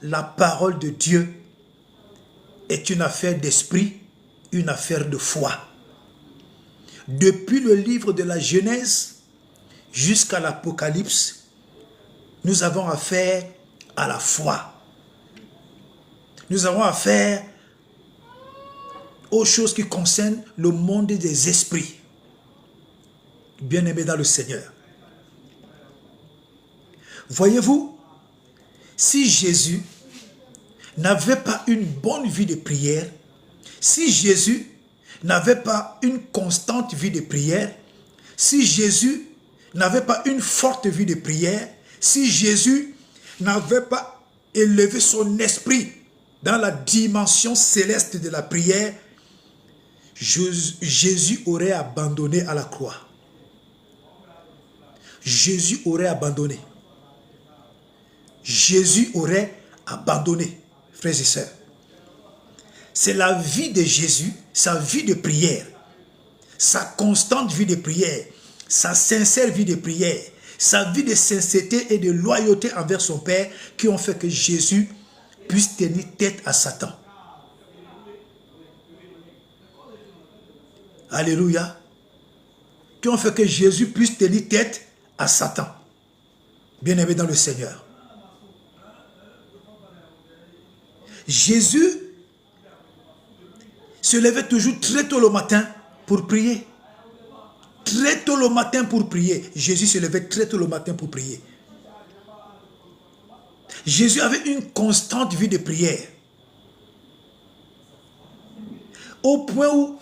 la parole de Dieu est une affaire d'esprit, une affaire de foi. Depuis le livre de la Genèse jusqu'à l'Apocalypse, nous avons affaire à la foi. Nous avons affaire aux choses qui concernent le monde des esprits. Bien-aimés dans le Seigneur. Voyez-vous, si Jésus n'avait pas une bonne vie de prière, si Jésus n'avait pas une constante vie de prière, si Jésus n'avait pas une forte vie de prière, si Jésus n'avait pas élevé son esprit dans la dimension céleste de la prière, Jésus aurait abandonné à la croix. Jésus aurait abandonné. Jésus aurait abandonné, frères et sœurs. C'est la vie de Jésus, sa vie de prière, sa constante vie de prière, sa sincère vie de prière, sa vie de sincérité et de loyauté envers son Père qui ont fait que Jésus puisse tenir tête à Satan. Alléluia. Qui ont fait que Jésus puisse tenir tête à Satan. Bien-aimé dans le Seigneur. Jésus se levait toujours très tôt le matin pour prier. Très tôt le matin pour prier. Jésus se levait très tôt le matin pour prier. Jésus avait une constante vie de prière. Au point où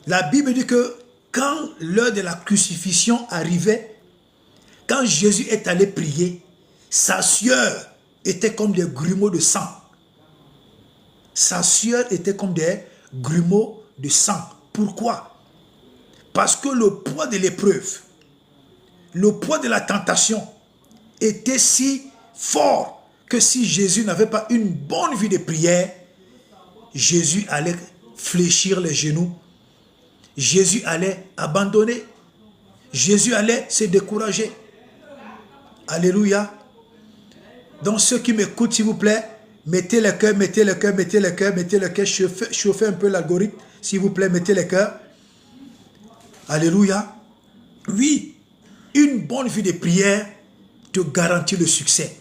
la Bible dit que quand l'heure de la crucifixion arrivait, quand Jésus est allé prier, sa sueur était comme des grumeaux de sang. Sa sueur était comme des grumeaux de sang. Pourquoi? Parce que le poids de l'épreuve, le poids de la tentation était si fort que si Jésus n'avait pas une bonne vie de prière, Jésus allait fléchir les genoux. Jésus allait abandonner. Jésus allait se décourager. Alléluia. Donc ceux qui m'écoutent, s'il vous plaît, mettez le cœur, mettez le cœur, mettez le cœur, mettez le cœur, chauffez un peu l'algorithme, s'il vous plaît, mettez le cœur. Alléluia. Oui, une bonne vie de prière te garantit le succès.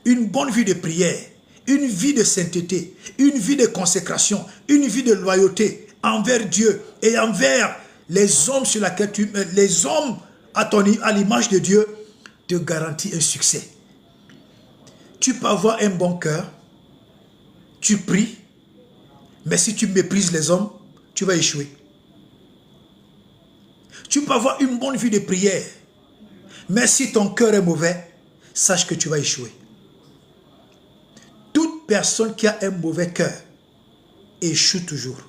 Une bonne vie de prière, une vie de sainteté, une vie de consécration, une vie de loyauté envers Dieu et envers les hommes sur lesquels tu mets, les hommes à l'image de Dieu, te garantit un succès. Tu peux avoir un bon cœur, tu pries, mais si tu méprises les hommes, tu vas échouer. Tu peux avoir une bonne vie de prière, mais si ton cœur est mauvais, sache que tu vas échouer. Toute personne qui a un mauvais cœur échoue toujours.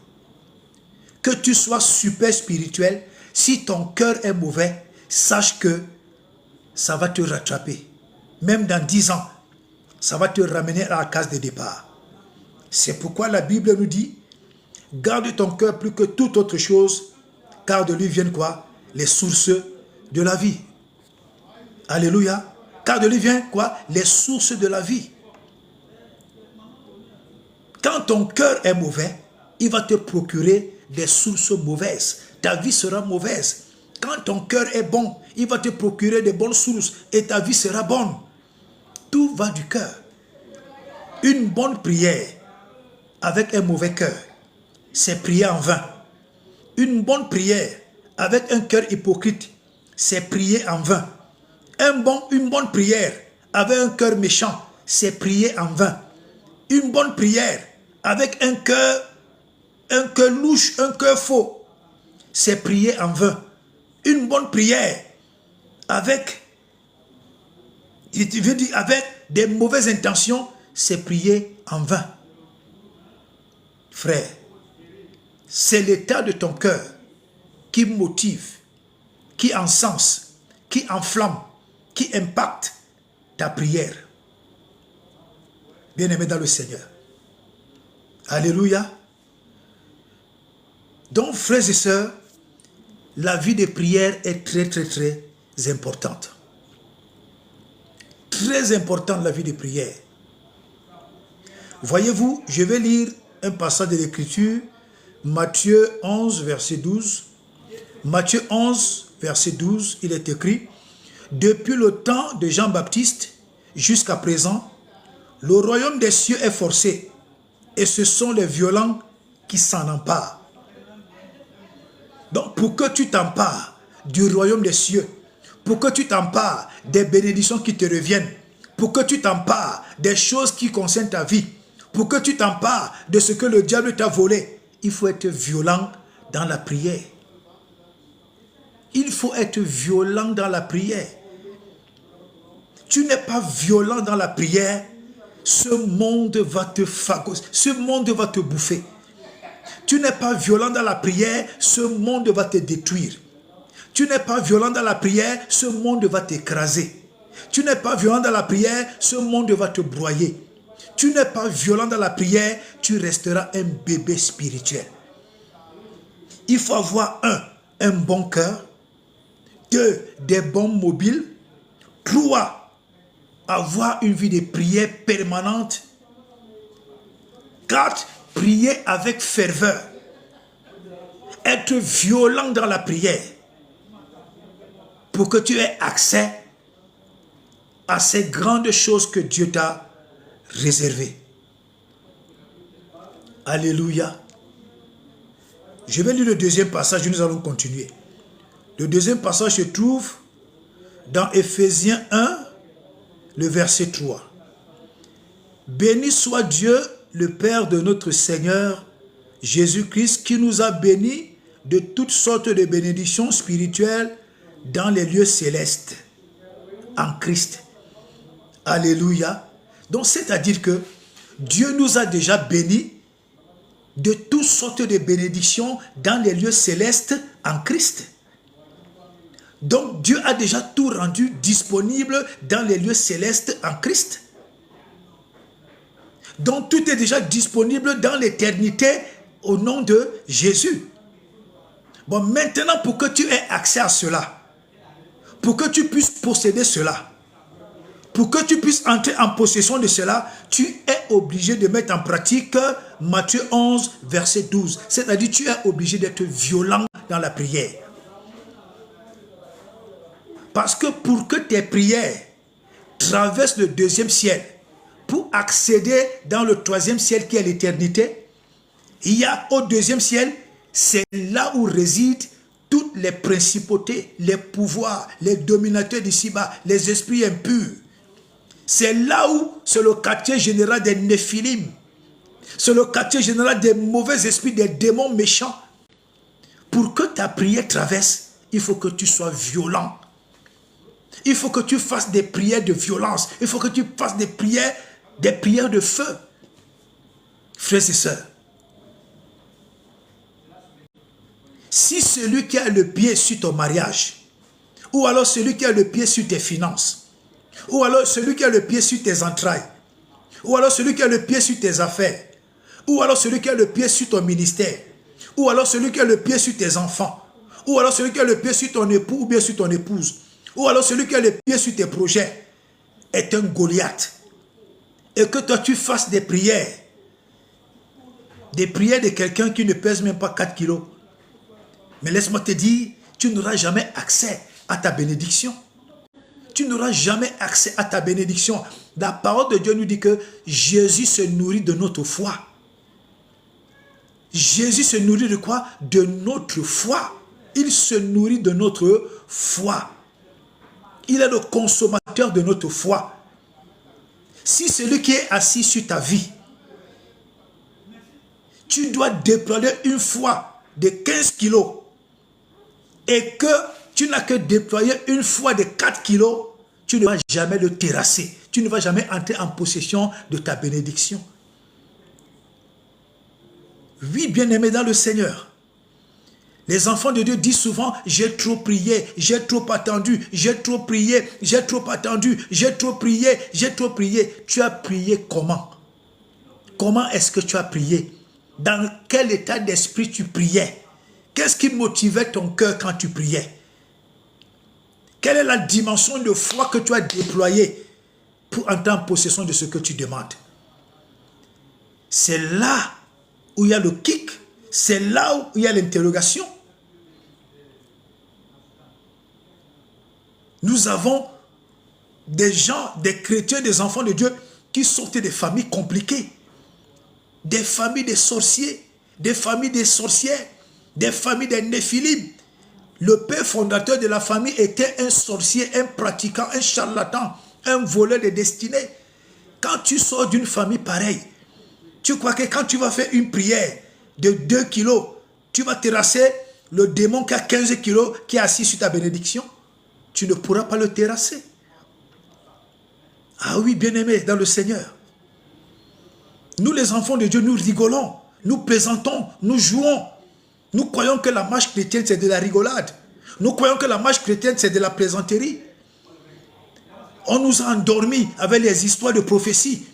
Que tu sois super spirituel, si ton cœur est mauvais, sache que ça va te rattraper. Même dans 10 ans, ça va te ramener à la case de départ. C'est pourquoi la Bible nous dit, garde ton cœur plus que toute autre chose, car de lui viennent quoi? Les sources de la vie. Alléluia. Car de lui vient quoi? Les sources de la vie. Quand ton cœur est mauvais, il va te procurer des sources mauvaises. Ta vie sera mauvaise. Quand ton cœur est bon, il va te procurer de bonnes sources et ta vie sera bonne. Tout va du cœur. Une bonne prière avec un mauvais cœur, c'est prier en vain. Une bonne prière avec un cœur hypocrite, c'est prier en vain. Une bonne prière avec un cœur méchant, c'est prier en vain. Une bonne prière avec un cœur louche, un cœur faux, c'est prier en vain. Une bonne prière avec des mauvaises intentions, c'est prier en vain. Frère, c'est l'état de ton cœur qui motive, qui encense, qui enflamme, qui impacte ta prière. Bien-aimé dans le Seigneur. Alléluia. Donc, frères et sœurs, la vie de prière est très, très, très importante. Très importante la vie de prière. Voyez-vous, je vais lire un passage de l'Écriture, Matthieu 11, verset 12. Matthieu 11, verset 12, il est écrit, « Depuis le temps de Jean-Baptiste jusqu'à présent, le royaume des cieux est forcé, et ce sont les violents qui s'en emparent. » Donc, pour que tu t'empares du royaume des cieux, pour que tu t'empares des bénédictions qui te reviennent, pour que tu t'empares des choses qui concernent ta vie, pour que tu t'empares de ce que le diable t'a volé, il faut être violent dans la prière. Il faut être violent dans la prière. Tu n'es pas violent dans la prière, ce monde va te phagocyter, ce monde va te bouffer. Tu n'es pas violent dans la prière, ce monde va te détruire. Tu n'es pas violent dans la prière, ce monde va t'écraser. Tu n'es pas violent dans la prière, ce monde va te broyer. Tu n'es pas violent dans la prière, tu resteras un bébé spirituel. Il faut avoir un bon cœur, 2, des bons mobiles, 3, avoir une vie de prière permanente, 4, prier avec ferveur, être violent dans la prière, pour que tu aies accès à ces grandes choses que Dieu t'a réservées. Alléluia. Je vais lire le deuxième passage et nous allons continuer. Le deuxième passage se trouve dans Éphésiens 1, le verset 3. Béni soit Dieu, le Père de notre Seigneur Jésus-Christ, qui nous a bénis de toutes sortes de bénédictions spirituelles dans les lieux célestes, en Christ. Alléluia. Donc, c'est-à-dire que Dieu nous a déjà bénis de toutes sortes de bénédictions dans les lieux célestes en Christ. Donc, Dieu a déjà tout rendu disponible dans les lieux célestes en Christ. Donc, tout est déjà disponible dans l'éternité au nom de Jésus. Bon, maintenant, pour que tu aies accès à cela, pour que tu puisses posséder cela, pour que tu puisses entrer en possession de cela, tu es obligé de mettre en pratique Matthieu 11, verset 12. C'est-à-dire, tu es obligé d'être violent dans la prière. Parce que pour que tes prières traversent le deuxième ciel, pour accéder dans le troisième ciel qui est l'éternité, il y a au deuxième ciel, c'est là où résident toutes les principautés, les pouvoirs, les dominateurs d'ici-bas, les esprits impurs. C'est là où c'est le quartier général des Néphilim. C'est le quartier général des mauvais esprits, des démons méchants. Pour que ta prière traverse, il faut que tu sois violent. Il faut que tu fasses des prières de violence. Il faut que tu fasses des prières de feu. Frères et sœurs, si celui qui a le pied sur ton mariage, ou alors celui qui a le pied sur tes finances, ou alors celui qui a le pied sur tes entrailles, ou alors celui qui a le pied sur tes affaires, ou alors celui qui a le pied sur ton ministère, ou alors celui qui a le pied sur tes enfants, ou alors celui qui a le pied sur ton époux ou bien sur ton épouse, ou alors celui qui a le pied sur tes projets, est un Goliath. Et que toi tu fasses des prières de quelqu'un qui ne pèse même pas 4 kilos. Mais laisse-moi te dire, tu n'auras jamais accès à ta bénédiction. Tu n'auras jamais accès à ta bénédiction. La parole de Dieu nous dit que Jésus se nourrit de notre foi. Jésus se nourrit de quoi? De notre foi. Il se nourrit de notre foi. Il est le consommateur de notre foi. Si celui qui est assis sur ta vie, tu dois déployer une foi de 15 kilos et que tu n'as que déployer une foi de 4 kilos, tu ne vas jamais le terrasser. Tu ne vas jamais entrer en possession de ta bénédiction. Oui, bien-aimé dans le Seigneur. Les enfants de Dieu disent souvent, j'ai trop prié, j'ai trop attendu, j'ai trop prié, j'ai trop attendu, j'ai trop prié, j'ai trop prié. Tu as prié comment? Comment est-ce que tu as prié? Dans quel état d'esprit tu priais? Qu'est-ce qui motivait ton cœur quand tu priais? Quelle est la dimension de foi que tu as déployée pour entrer en possession de ce que tu demandes? c'est là où il y a le kick, c'est là où il y a l'interrogation. Nous avons des gens, des chrétiens, des enfants de Dieu qui sortaient des familles compliquées, des familles des sorciers, des familles des sorcières, des familles des néphilim. Le père fondateur de la famille était un sorcier, un pratiquant, un charlatan, un voleur de destinée. Quand tu sors d'une famille pareille, tu crois que quand tu vas faire une prière de 2 kilos, tu vas terrasser le démon qui a 15 kilos, qui est assis sur ta bénédiction? Tu ne pourras pas le terrasser. Ah oui, bien-aimés dans le Seigneur. Nous les enfants de Dieu, nous rigolons, nous plaisantons, nous jouons. Nous croyons que la marche chrétienne c'est de la rigolade. Nous croyons que la marche chrétienne c'est de la plaisanterie. On nous a endormis avec les histoires de prophétie.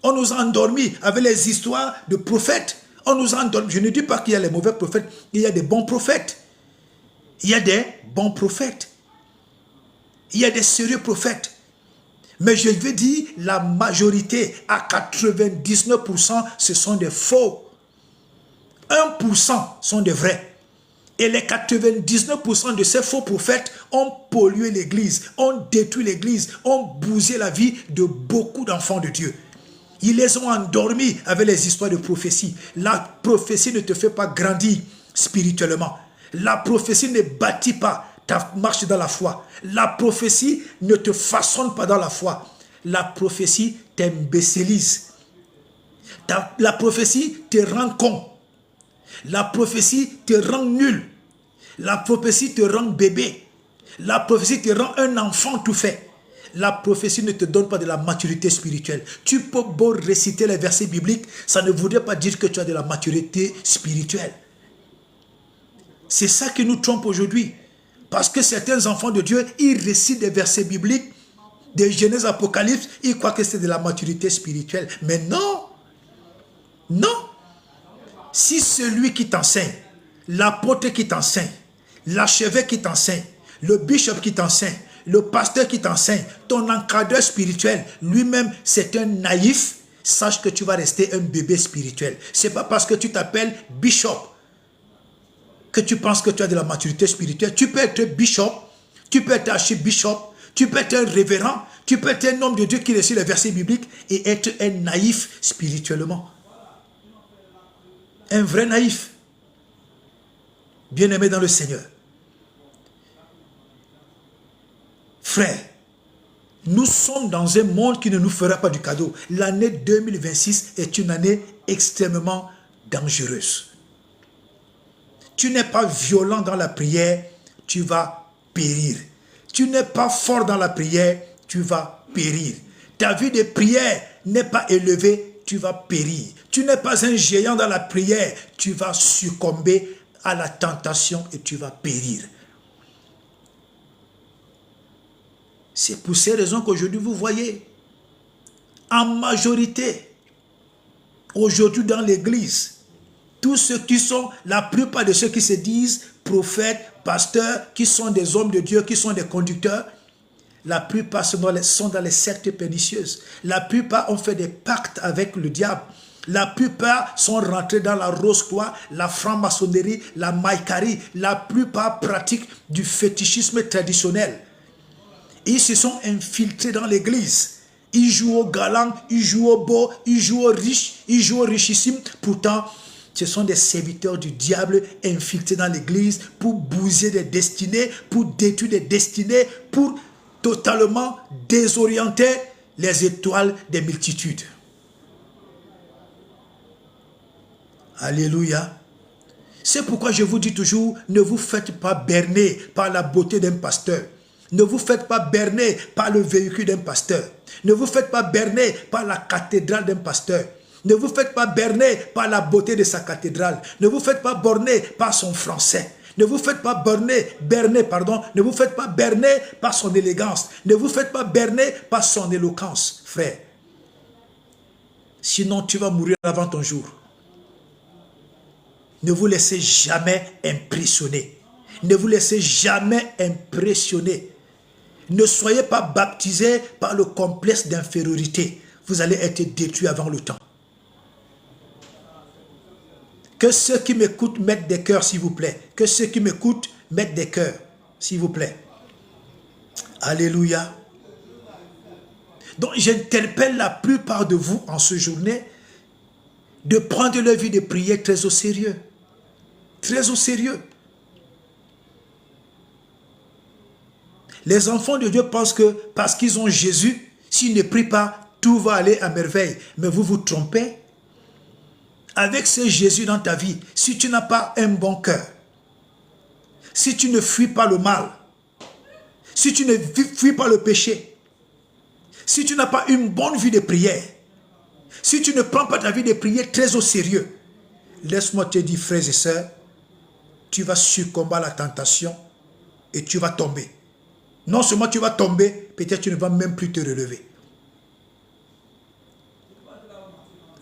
On nous a endormis avec les histoires de prophètes. On nous a endormis. Je ne dis pas qu'il y a les mauvais prophètes, il y a des bons prophètes. Il y a des bons prophètes. Il y a des sérieux prophètes. Mais je veux dire, la majorité, à 99%, ce sont des faux. 1% sont des vrais. Et les 99% de ces faux prophètes ont pollué l'église, ont détruit l'église, ont bousillé la vie de beaucoup d'enfants de Dieu. Ils les ont endormis avec les histoires de prophétie. La prophétie ne te fait pas grandir spirituellement. La prophétie ne bâtit pas ta marche dans la foi. La prophétie ne te façonne pas dans la foi. La prophétie t'imbécilise. La prophétie te rend con. La prophétie te rend nul. La prophétie te rend bébé. La prophétie te rend un enfant tout fait. La prophétie ne te donne pas de la maturité spirituelle. Tu peux beau réciter les versets bibliques, ça ne voudrait pas dire que tu as de la maturité spirituelle. C'est ça qui nous trompe aujourd'hui. Parce que certains enfants de Dieu, ils récitent des versets bibliques, des Genèse Apocalypse, ils croient que c'est de la maturité spirituelle. Mais non. Non. Si celui qui t'enseigne, l'apôtre qui t'enseigne, l'archevêque qui t'enseigne, le bishop qui t'enseigne, le pasteur qui t'enseigne, ton encadreur spirituel, lui-même c'est un naïf, sache que tu vas rester un bébé spirituel. Ce n'est pas parce que tu t'appelles bishop que tu penses que tu as de la maturité spirituelle. Tu peux être bishop, tu peux être archibishop, tu peux être un révérend, tu peux être un homme de Dieu qui récite les versets bibliques et être un naïf spirituellement. Un vrai naïf. Bien-aimé dans le Seigneur. Frère, nous sommes dans un monde qui ne nous fera pas du cadeau. L'année 2026 est une année extrêmement dangereuse. Tu n'es pas violent dans la prière, tu vas périr. Tu n'es pas fort dans la prière, tu vas périr. Ta vie de prière n'est pas élevée, tu vas périr. Tu n'es pas un géant dans la prière, tu vas succomber à la tentation et tu vas périr. C'est pour ces raisons qu'aujourd'hui, vous voyez, en majorité, aujourd'hui dans l'église, tous ceux qui sont, la plupart de ceux qui se disent prophètes, pasteurs, qui sont des hommes de Dieu, qui sont des conducteurs, la plupart sont dans les sectes pernicieuses. La plupart ont fait des pactes avec le diable. La plupart sont rentrés dans la rose-croix, la franc-maçonnerie, la maïcarie. La plupart pratiquent du fétichisme traditionnel. Ils se sont infiltrés dans l'église. Ils jouent au galant, ils jouent au beau, ils jouent au riche, ils jouent au richissime. Pourtant, ce sont des serviteurs du diable infiltrés dans l'église pour bousiller des destinées, pour détruire des destinées, pour totalement désorienter les étoiles des multitudes. Alléluia. C'est pourquoi je vous dis toujours, ne vous faites pas berner par la beauté d'un pasteur. Ne vous faites pas berner par le véhicule d'un pasteur. Ne vous faites pas berner par la cathédrale d'un pasteur. Ne vous faites pas berner par la beauté de sa cathédrale. Ne vous faites pas borner par son français. Ne vous faites pas ne vous faites pas berner par son élégance. Ne vous faites pas berner par son éloquence, frère. Sinon, tu vas mourir avant ton jour. Ne vous laissez jamais impressionner. Ne vous laissez jamais impressionner. Ne soyez pas baptisés par le complexe d'infériorité. Vous allez être détruits avant le temps. Que ceux qui m'écoutent mettent des cœurs, s'il vous plaît. Que ceux qui m'écoutent mettent des cœurs, s'il vous plaît. Alléluia. Donc, j'interpelle la plupart de vous en ce journée de prendre leur vie de prière très au sérieux. Très au sérieux. Les enfants de Dieu pensent que parce qu'ils ont Jésus, s'ils ne prient pas, tout va aller à merveille. Mais vous vous trompez. Avec ce Jésus dans ta vie, si tu n'as pas un bon cœur, si tu ne fuis pas le mal, si tu ne fuis pas le péché, si tu n'as pas une bonne vie de prière, si tu ne prends pas ta vie de prière très au sérieux, laisse-moi te dire, frères et sœurs, tu vas succomber à la tentation et tu vas tomber. Non seulement tu vas tomber, peut-être tu ne vas même plus te relever.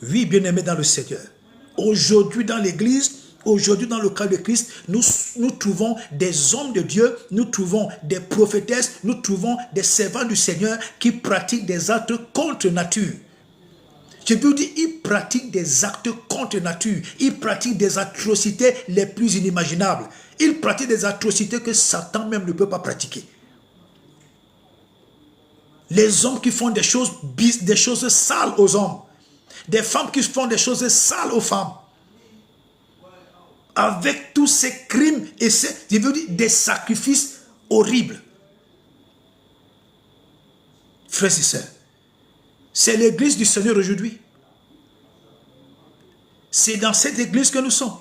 Oui, bien-aimés dans le Seigneur. Aujourd'hui dans l'église, aujourd'hui dans le cas de Christ, nous trouvons des hommes de Dieu, nous trouvons des prophétesses, nous trouvons des servants du Seigneur qui pratiquent des actes contre nature. Je veux dire, ils pratiquent des actes contre nature. Ils pratiquent des atrocités les plus inimaginables. Ils pratiquent des atrocités que Satan même ne peut pas pratiquer. Les hommes qui font des choses sales aux hommes. Des femmes qui font des choses sales aux femmes. Avec tous ces crimes et je veux dire, des sacrifices horribles. Frères et sœurs, c'est l'église du Seigneur aujourd'hui. C'est dans cette église que nous sommes.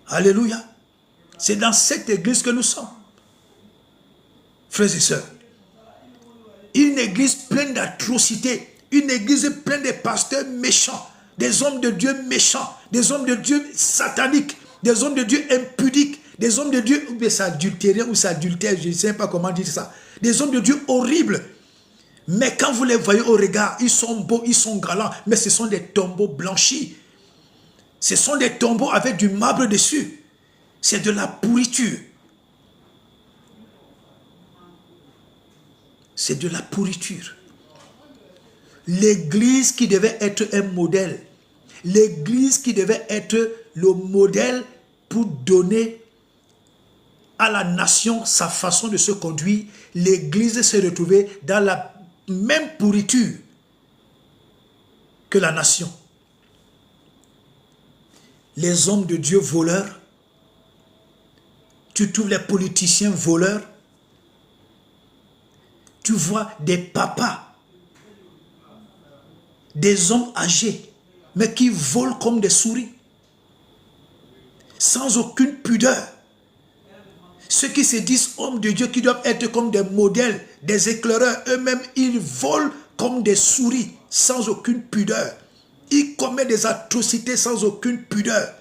Alléluia. C'est dans cette église que nous sommes. Frères et sœurs, une église pleine d'atrocités, une église pleine de pasteurs méchants, des hommes de Dieu méchants, des hommes de Dieu sataniques, des hommes de Dieu impudiques, des hommes de Dieu, ou bien c'est adultérien ou c'est adultère, je ne sais pas comment dire ça, des hommes de Dieu horribles. Mais quand vous les voyez au regard, ils sont beaux, ils sont galants, mais ce sont des tombeaux blanchis. Ce sont des tombeaux avec du marbre dessus. C'est de la pourriture. C'est de la pourriture. L'église qui devait être un modèle, l'église qui devait être le modèle pour donner à la nation sa façon de se conduire, l'église s'est retrouvée dans la même pourriture que la nation. Les hommes de Dieu voleurs, tu trouves les politiciens voleurs, tu vois des papas, des hommes âgés, mais qui volent comme des souris, sans aucune pudeur. Ceux qui se disent hommes de Dieu, qui doivent être comme des modèles, des éclaireurs, eux-mêmes, ils volent comme des souris, sans aucune pudeur. Ils commettent des atrocités sans aucune pudeur.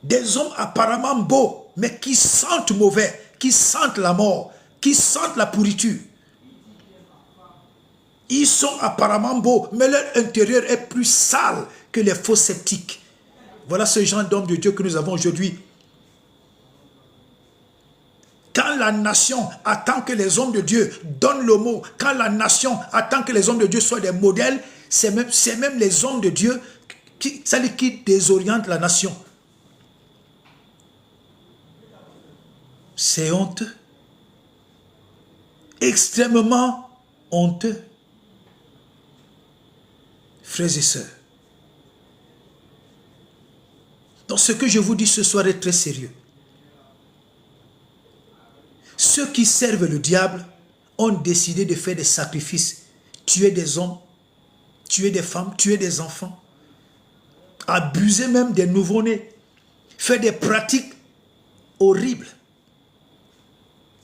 Des hommes apparemment beaux, mais qui sentent mauvais, qui sentent la mort, qui sentent la pourriture. Ils sont apparemment beaux, mais leur intérieur est plus sale que les faux sceptiques. Voilà ce genre d'hommes de Dieu que nous avons aujourd'hui. Quand la nation attend que les hommes de Dieu donnent le mot, quand la nation attend que les hommes de Dieu soient des modèles, c'est même les hommes de Dieu qui désorientent la nation. C'est honteux. Extrêmement honteux. Frères et sœurs. Donc ce que je vous dis ce soir est très sérieux. Ceux qui servent le diable ont décidé de faire des sacrifices, tuer des hommes, tuer des femmes, tuer des enfants, abuser même des nouveau-nés, faire des pratiques horribles.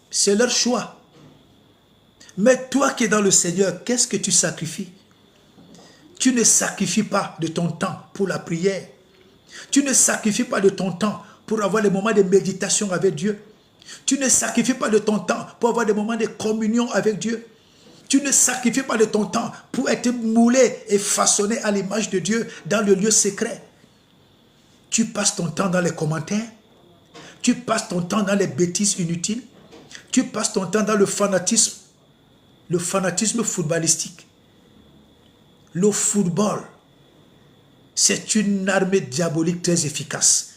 C'est leur choix. Mais toi qui es dans le Seigneur, qu'est-ce que tu sacrifies? Tu ne sacrifies pas de ton temps pour la prière. Tu ne sacrifies pas de ton temps pour avoir des moments de méditation avec Dieu. Tu ne sacrifies pas de ton temps pour avoir des moments de communion avec Dieu. Tu ne sacrifies pas de ton temps pour être moulé et façonné à l'image de Dieu dans le lieu secret. Tu passes ton temps dans les commentaires. Tu passes ton temps dans les bêtises inutiles. Tu passes ton temps dans le fanatisme. le fanatisme footballistique. Le football, c'est une arme diabolique très efficace.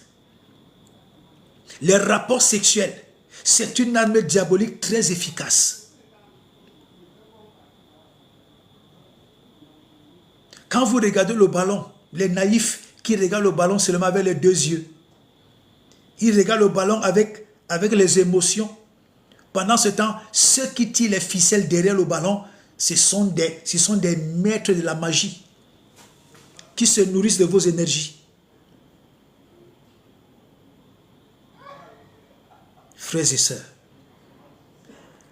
Les rapports sexuels, c'est une arme diabolique très efficace. Quand vous regardez le ballon, les naïfs qui regardent le ballon seulement avec les deux yeux, ils regardent le ballon avec les émotions. Pendant ce temps, ceux qui tirent les ficelles derrière le ballon, ce sont des maîtres de la magie qui se nourrissent de vos énergies. Frères et sœurs,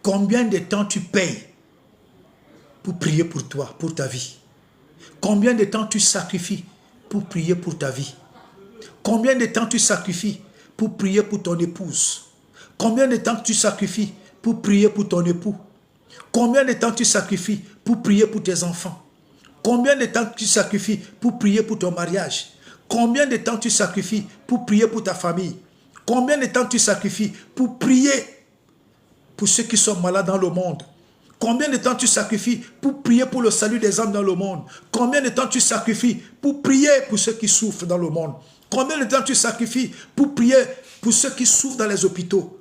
combien de temps tu payes pour prier pour toi, pour ta vie? Combien de temps tu sacrifies pour prier pour ta vie? Combien de temps tu sacrifies pour prier pour ton épouse? Combien de temps tu sacrifies pour prier pour ton époux? Combien de temps tu sacrifies pour prier pour tes enfants? Combien de temps tu sacrifies pour prier pour ton mariage? Combien de temps tu sacrifies pour prier pour ta famille? Combien de temps tu sacrifies pour prier pour ceux qui sont malades dans le monde? Combien de temps tu sacrifies pour prier pour le salut des âmes dans le monde? Combien de temps tu sacrifies pour prier pour ceux qui souffrent dans le monde? Combien de temps tu sacrifies pour prier pour ceux qui souffrent dans les hôpitaux?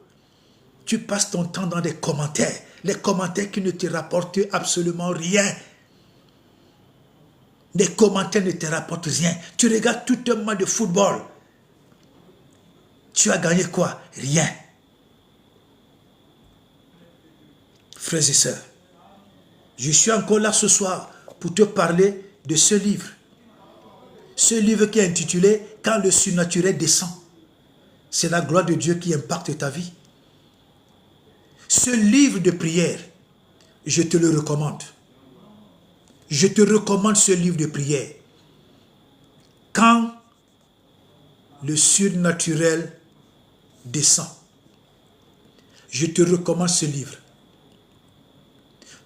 Tu passes ton temps dans des commentaires. Les commentaires qui ne te rapportent absolument rien. Les commentaires ne te rapportent rien. Tu regardes tout un match de football. Tu as gagné quoi? Rien. Frères et sœurs, je suis encore là ce soir pour te parler de ce livre. Ce livre qui est intitulé « Quand le surnaturel descend ». C'est la gloire de Dieu qui impacte ta vie. Ce livre de prière, je te le recommande. Je te recommande ce livre de prière. Quand le surnaturel descend, je te recommande ce livre.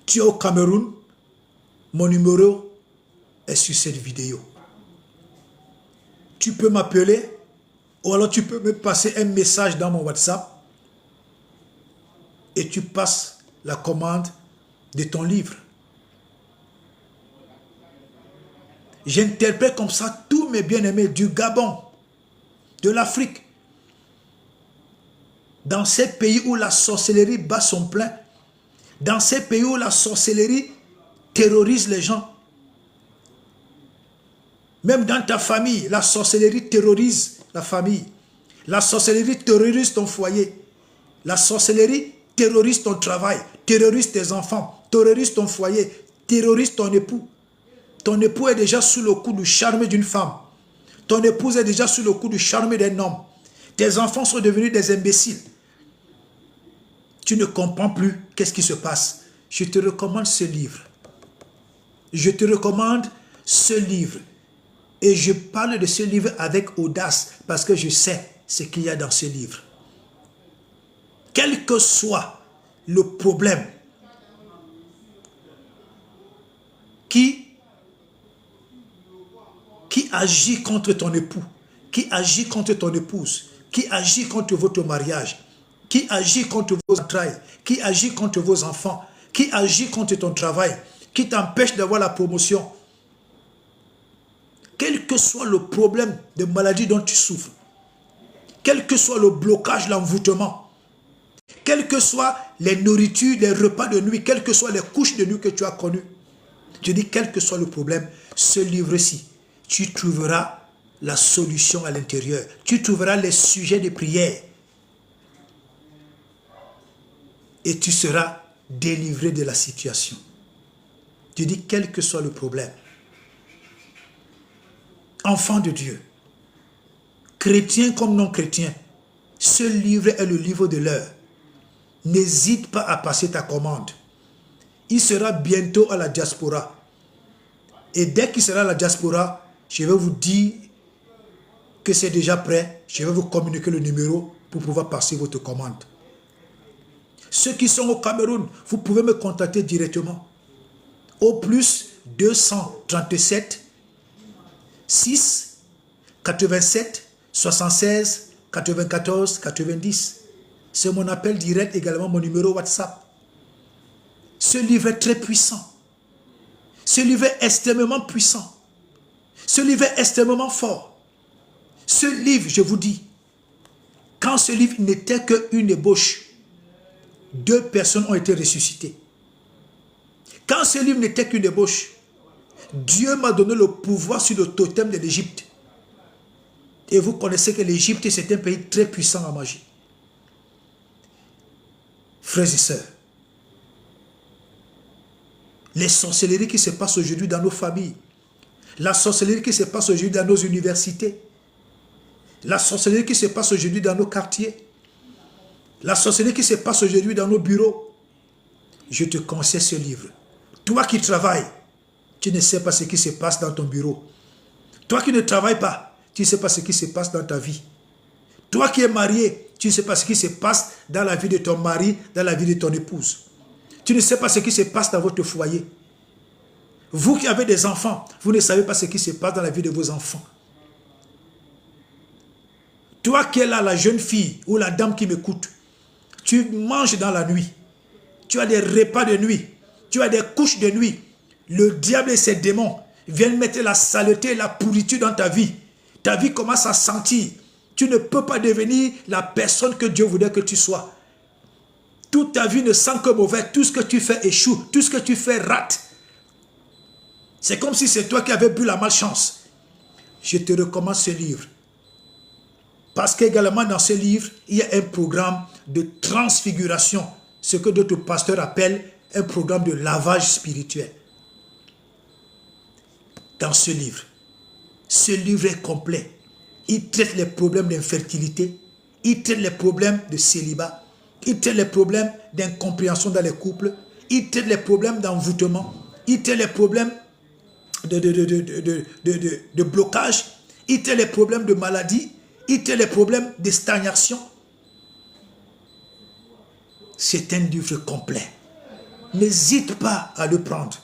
Tu es au Cameroun, mon numéro est sur cette vidéo. Tu peux m'appeler ou alors tu peux me passer un message dans mon WhatsApp et tu passes la commande de ton livre. J'interprète comme ça tous mes bien-aimés du Gabon, de l'Afrique, dans ces pays où la sorcellerie bat son plein, dans ces pays où la sorcellerie terrorise les gens. Même dans ta famille, la sorcellerie terrorise la famille. La sorcellerie terrorise ton foyer. La sorcellerie terrorise ton travail, terrorise tes enfants, terrorise ton foyer, terrorise ton époux. Ton époux est déjà sous le coup du charme d'une femme. Ton épouse est déjà sous le coup du charme d'un homme. Tes enfants sont devenus des imbéciles. Tu ne comprends plus qu'est-ce qui se passe. Je te recommande ce livre. Je te recommande ce livre. Et je parle de ce livre avec audace parce que je sais ce qu'il y a dans ce livre. Quel que soit le problème qui agit contre ton époux, qui agit contre ton épouse, qui agit contre votre mariage, qui agit contre vos entrailles, qui agit contre vos enfants, qui agit contre ton travail, qui t'empêche d'avoir la promotion. Quel que soit le problème de maladie dont tu souffres, quel que soit le blocage, l'envoûtement, quelles que soient les nourritures, les repas de nuit, quelles que soient les couches de nuit que tu as connues, je dis quel que soit le problème, ce livre-ci, tu trouveras la solution à l'intérieur. Tu trouveras les sujets de prière. Et tu seras délivré de la situation. Je dis quel que soit le problème. Enfant de Dieu, chrétien comme non chrétien, ce livre est le livre de l'heure. N'hésite pas à passer ta commande. Il sera bientôt à la diaspora. Et dès qu'il sera à la diaspora, je vais vous dire que c'est déjà prêt. Je vais vous communiquer le numéro pour pouvoir passer votre commande. Ceux qui sont au Cameroun, vous pouvez me contacter directement. Au plus 237 6 87 76 94 90. C'est mon appel direct, également mon numéro WhatsApp. Ce livre est très puissant. Ce livre est extrêmement puissant. Ce livre est extrêmement fort. Ce livre, je vous dis, quand ce livre n'était qu'une ébauche, 2 personnes ont été ressuscitées. Quand ce livre n'était qu'une ébauche, Dieu m'a donné le pouvoir sur le totem de l'Égypte. Et vous connaissez que l'Égypte, c'est un pays très puissant en magie. Frères et sœurs, les sorcelleries qui se passent aujourd'hui dans nos familles, la sorcellerie qui se passe aujourd'hui dans nos universités, la sorcellerie qui se passe aujourd'hui dans nos quartiers, la sorcellerie qui se passe aujourd'hui dans nos bureaux, je te conseille ce livre. Toi qui travailles, tu ne sais pas ce qui se passe dans ton bureau. Toi qui ne travailles pas, tu ne sais pas ce qui se passe dans ta vie. Toi qui es marié, tu ne sais pas ce qui se passe dans la vie de ton mari, dans la vie de ton épouse. Tu ne sais pas ce qui se passe dans votre foyer. Vous qui avez des enfants, vous ne savez pas ce qui se passe dans la vie de vos enfants. Toi qui es là, la jeune fille ou la dame qui m'écoute, tu manges dans la nuit. Tu as des repas de nuit. Tu as des couches de nuit. Le diable et ses démons viennent mettre la saleté et la pourriture dans ta vie. Ta vie commence à sentir. Tu ne peux pas devenir la personne que Dieu voudrait que tu sois. Toute ta vie ne sent que mauvais. Tout ce que tu fais échoue. Tout ce que tu fais rate. C'est comme si c'est toi qui avais bu la malchance. Je te recommande ce livre. Parce qu'également dans ce livre, il y a un programme de transfiguration. Ce que d'autres pasteurs appellent un programme de lavage spirituel. Dans ce livre est complet. Il traite les problèmes d'infertilité. Il traite les problèmes de célibat. Il traite les problèmes d'incompréhension dans les couples. Il traite les problèmes d'envoûtement. Il traite les problèmes de blocage. Il traite les problèmes de maladie. Il traite les problèmes de stagnation. C'est un livre complet. N'hésite pas à le prendre.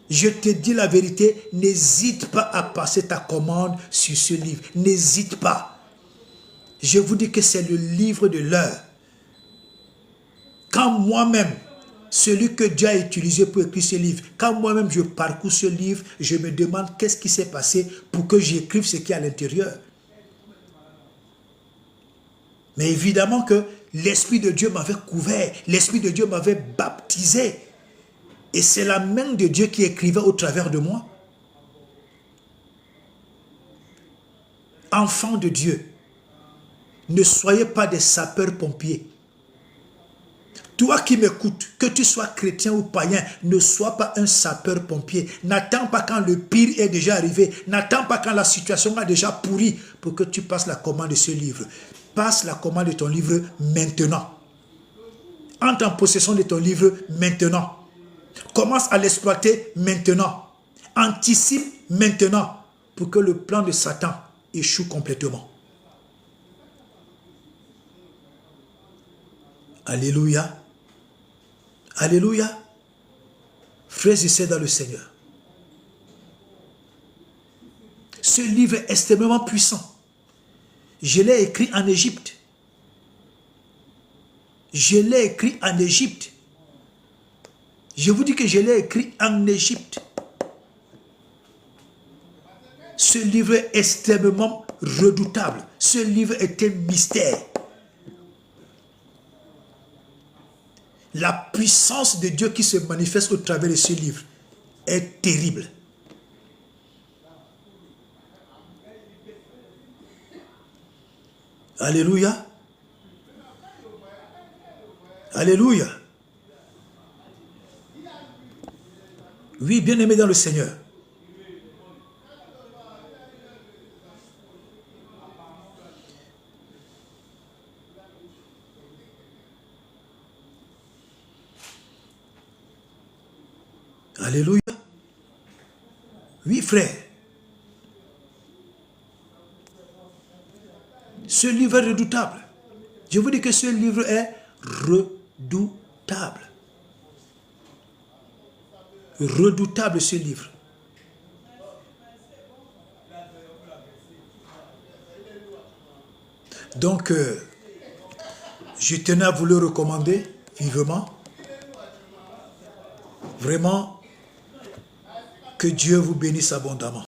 Je te dis la vérité, n'hésite pas à passer ta commande sur ce livre. N'hésite pas. Je vous dis que c'est le livre de l'heure. Quand moi-même, celui que Dieu a utilisé pour écrire ce livre, quand moi-même je parcours ce livre, je me demande qu'est-ce qui s'est passé pour que j'écrive ce qui est à l'intérieur. Mais évidemment que l'Esprit de Dieu m'avait couvert, l'Esprit de Dieu m'avait baptisé. Et c'est la main de Dieu qui écrivait au travers de moi. Enfants de Dieu, ne soyez pas des sapeurs-pompiers. Toi qui m'écoutes, que tu sois chrétien ou païen, ne sois pas un sapeur-pompier. N'attends pas quand le pire est déjà arrivé. N'attends pas quand la situation a déjà pourri pour que tu passes la commande de ce livre. Passe la commande de ton livre maintenant. Entre en possession de ton livre maintenant. Commence à l'exploiter maintenant. Anticipe maintenant pour que le plan de Satan échoue complètement. Alléluia. Alléluia. Frères et sœurs dans le Seigneur. Ce livre est extrêmement puissant. Je l'ai écrit en Égypte. Je l'ai écrit en Égypte. Je vous dis que je l'ai écrit en Égypte. Ce livre est extrêmement redoutable. Ce livre est un mystère. La puissance de Dieu qui se manifeste au travers de ce livre est terrible. Alléluia. Alléluia. Oui, bien-aimé dans le Seigneur. Alléluia. Oui, frère. Ce livre est redoutable. Je vous dis que ce livre est redoutable. Redoutable ce livre. Donc, je tenais à vous le recommander vivement. Vraiment, que Dieu vous bénisse abondamment.